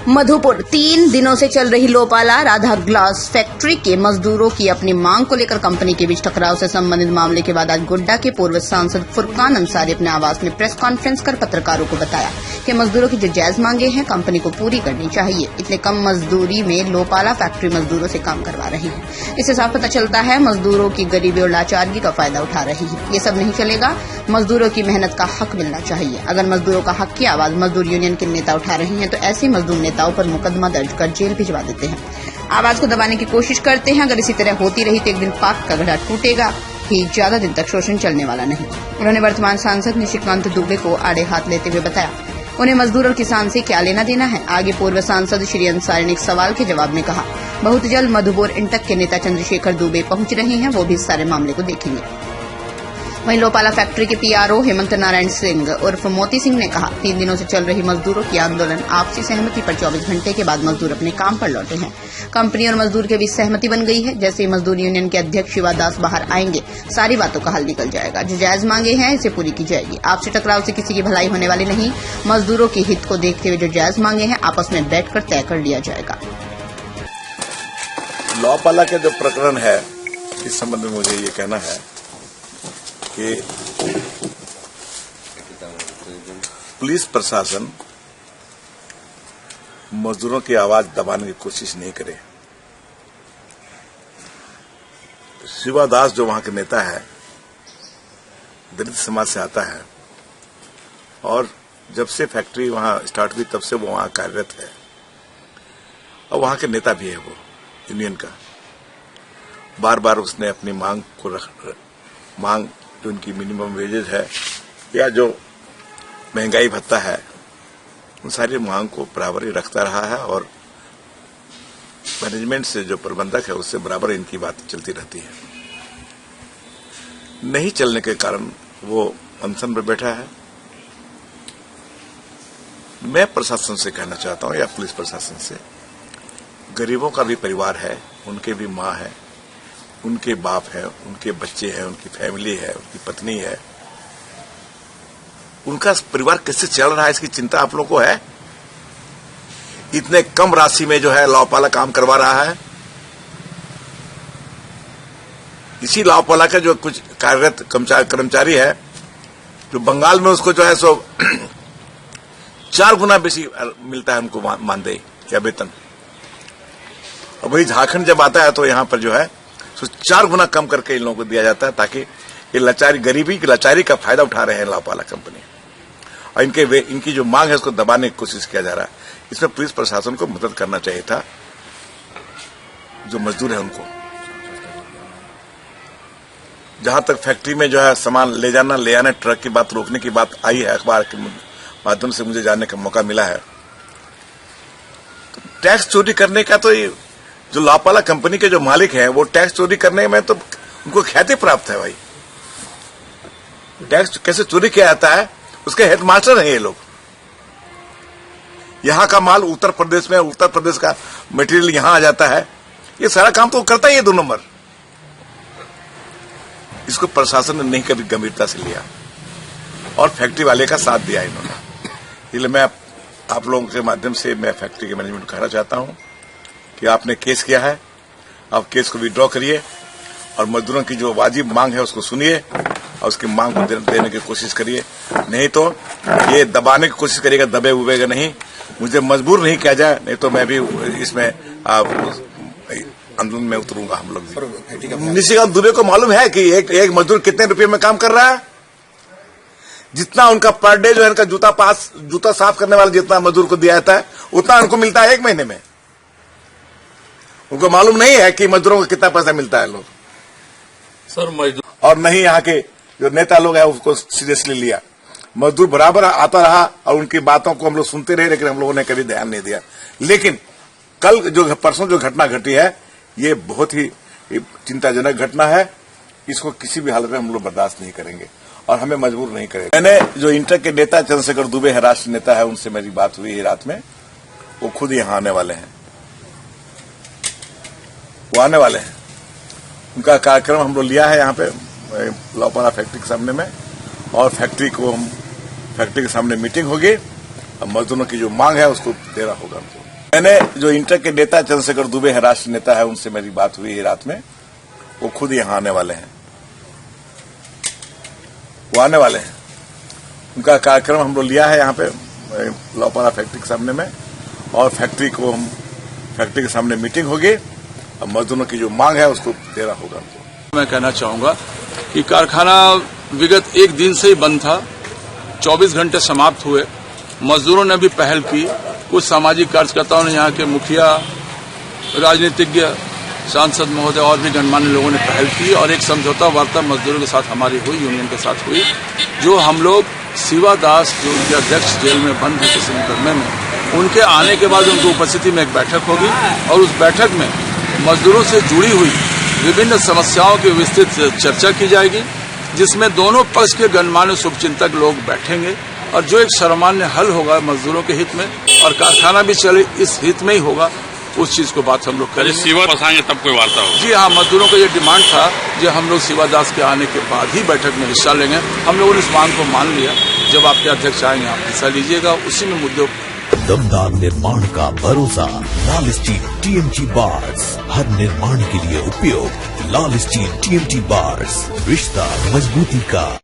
मधुपुर 3 दिनों से चल रही लोपाला राधा ग्लास फैक्ट्री के मजदूरों की अपनी मांग को लेकर कंपनी के बीच टकराव से संबंधित मामले के बाद आज गोड्डा के पूर्व सांसद फुरकान अंसारी अपने आवास में प्रेस कॉन्फ्रेंस कर पत्रकारों को बताया कि मजदूरों की जो जायज मांगे हैं कंपनी को पूरी करनी चाहिए। इतने कम मजदूरी में लोपाला फैक्ट्री मजदूरों से काम करवा रही है। इससे साफ पता चलता है मजदूरों की गरीबी और लाचारगी का फायदा उठा रही है। ये सब नहीं चलेगा, मजदूरों की मेहनत का हक मिलना चाहिए। अगर मजदूरों का हक की आवाज मजदूर यूनियन के नेता उठा रहे हैं तो ऐसे मजदूर नेताओं पर मुकदमा दर्ज कर जेल भिजवा देते हैं, आवाज को दबाने की कोशिश करते हैं। अगर इसी तरह होती रही तो एक दिन पाक का गड्ढा टूटेगा ही, ज्यादा दिन तक शोषण चलने वाला नहीं। उन्होंने वर्तमान सांसद निशिकांत दुबे को आड़े हाथ लेते हुए बताया उन्हें मजदूर और किसान से क्या लेना देना है। आगे पूर्व सांसद श्री अंसारी ने एक सवाल के जवाब में कहा बहुत जल्द मधुपुर इंटक के नेता चंद्रशेखर दुबे पहुंच रहे हैं, वो भी इस सारे मामले को देखेंगे। वहीं लोपाला फैक्ट्री के पीआरओ हेमंत नारायण सिंह उर्फ मोती सिंह ने कहा 3 दिनों से चल रही मजदूरों की आंदोलन आपसी सहमति पर 24 घंटे के बाद मजदूर अपने काम पर लौटे हैं। कंपनी और मजदूर के बीच सहमति बन गई है। जैसे ही मजदूर यूनियन के अध्यक्ष शिवादास बाहर आएंगे सारी बातों का हल निकल जाएगा। जो जायज मांगे हैं इसे पूरी की जाएगी। आपसी टकराव से किसी की भलाई होने वाली नहीं। मजदूरों के हित को देखते हुए जो जायज मांगे हैं आपस में बैठकर तय कर लिया जाएगा। लोपाला का जो प्रकरण है इस संबंध में मुझे ये कहना है कि पुलिस प्रशासन मजदूरों की आवाज दबाने की कोशिश नहीं करे। शिवादास जो वहां के नेता है, दलित समाज से आता है और जब से फैक्ट्री वहां स्टार्ट हुई तब से वो वहां कार्यरत है और वहां के नेता भी है। वो यूनियन का बार बार उसने अपनी मांग जो उनकी मिनिमम वेजेज है या जो महंगाई भत्ता है उन सारी मांग को बराबर ही रखता रहा है और मैनेजमेंट से जो प्रबंधक है उससे बराबर इनकी बात चलती रहती है। नहीं चलने के कारण वो अनशन पर बैठा है। मैं प्रशासन से कहना चाहता हूं या पुलिस प्रशासन से, गरीबों का भी परिवार है, उनके भी मां है, उनके बाप है, उनके बच्चे हैं, उनकी फैमिली है, उनकी पत्नी है। उनका परिवार कैसे चल रहा है इसकी चिंता आप लोगों को है? इतने कम राशि में जो है लोपाला काम करवा रहा है। इसी लोपाला का जो कुछ कार्यरत कर्मचारी है जो बंगाल में उसको जो है सो 4 गुना बेसी मिलता है उनको मानदेय या वेतन, और वही झारखंड जब आता है तो यहां पर जो है तो 4 गुना कम करके इन लोगों को दिया जाता है ताकि ये लाचारी गरीबी की लाचारी का फायदा उठा रहे हैं लोपाला कंपनी और इनकी जो मांग है उसको दबाने की कोशिश किया जा रहा है। इसमें पुलिस प्रशासन को मदद करना चाहिए था। जो मजदूर है उनको जहां तक फैक्ट्री में जो है सामान ले जाना ले आना ट्रक की बात रोकने की बात आई है, अखबार के माध्यम से मुझे जानने का मौका मिला है। तो टैक्स चोरी करने का तो जो लोपाला कंपनी के जो मालिक हैं वो टैक्स चोरी करने में तो उनको ख्याति प्राप्त है। भाई टैक्स कैसे चोरी किया जाता है उसके हेडमास्टर हैं ये लोग। यहां का माल उत्तर प्रदेश में, उत्तर प्रदेश का मटेरियल यहां आ जाता है। ये सारा काम तो करता ही है 2 नंबर। इसको प्रशासन ने नहीं कभी गंभीरता से लिया और फैक्ट्री वाले का साथ दिया इन्होंने। इसलिए मैं आप लोगों के माध्यम से मैं फैक्ट्री के मैनेजमेंट को कहना चाहता हूं कि आपने केस किया है, आप केस को विड्रॉ करिए और मजदूरों की जो वाजिब मांग है उसको सुनिए और उसकी मांग को देने की कोशिश करिए। नहीं तो ये दबाने की कोशिश करिएगा, दबे उबेगा नहीं। मुझे मजबूर नहीं किया जाए, नहीं तो मैं भी इसमें आंदोलन में उतरूंगा। हम लोग निशिकांत दुबे को मालूम है कि एक मजदूर कितने रुपये में काम कर रहा है। जितना उनका पर डे जो है इनका जूता साफ करने वाला जितना मजदूर को दिया जाता है उतना उनको मिलता है 1 महीने में। उनको मालूम नहीं है कि मजदूरों को कितना पैसा मिलता है लोग सर मजदूर, और नहीं यहाँ के जो नेता लोग हैं उसको सीरियसली लिया। मजदूर बराबर आता रहा और उनकी बातों को हम लोग सुनते रहे, लेकिन हम लोगों ने कभी ध्यान नहीं दिया। लेकिन कल परसों जो घटना घटी है ये बहुत ही चिंताजनक घटना है। इसको किसी भी हालत में हम लोग बर्दाश्त नहीं करेंगे और हमें मजबूर नहीं करेंगे। मैंने जो इंटर के नेता चंद्रशेखर दुबे है, राष्ट्रीय नेता है, उनसे मेरी बात हुई है रात में। वो खुद यहां आने वाले हैं, वो आने वाले हैं। उनका कार्यक्रम हम लोग लिया है यहाँ पे लोपाला फैक्ट्री के सामने में, और फैक्ट्री के सामने मीटिंग होगी और मजदूरों की जो मांग है उसको देना होगा हमको। मैंने जो इंटर के नेता चंद्रशेखर दुबे है, राष्ट्रीय नेता है, उनसे मेरी बात हुई है रात में। वो खुद यहां आने वाले हैं, वो आने वाले हैं। उनका कार्यक्रम हम लोग लिया है यहाँ पे लौपाला फैक्ट्री के सामने में, और फैक्ट्री के सामने मीटिंग होगी। अब मजदूरों की जो मांग है उसको देना होगा। मैं कहना चाहूंगा कि कारखाना विगत एक दिन से ही बंद था, 24 घंटे समाप्त हुए। मजदूरों ने भी पहल की, कुछ सामाजिक कार्यकर्ताओं ने, यहाँ के मुखिया, राजनीतिज्ञ, सांसद महोदय और भी गणमान्य लोगों ने पहल की, और एक समझौता वार्ता मजदूरों के साथ हमारी हुई, यूनियन के साथ हुई, जो हम लोग शिवादास, जो उनके अध्यक्ष जेल में बंद है किसी मुकदमे में, उनके आने के बाद उनकी उपस्थिति में एक बैठक होगी, और उस बैठक में मजदूरों से जुड़ी हुई विभिन्न समस्याओं की विस्तृत चर्चा की जाएगी, जिसमें दोनों पक्ष के गणमान्य शुभचिंतक लोग बैठेंगे, और जो एक सर्वमान्य हल होगा मजदूरों के हित में, और कारखाना भी चले इस हित में ही होगा, उस चीज को बात हम लोग करेंगे। शिवा बसाएंगे तब कोई वार्ता होगी। जी हाँ, मजदूरों का ये डिमांड था, जो हम लोग शिवादास के आने के बाद ही बैठक में हिस्सा लेंगे। हम लोगों ने इस मांग को मान लिया। जब आपके अध्यक्ष आएंगे आप हिस्सा लीजिएगा, उसी में मुद्दों। दमदार निर्माण का भरोसा लाल स्टील TMT बार्स, हर निर्माण के लिए उपयोग। लाल स्टील TMT बार्स, रिश्ता मजबूती का।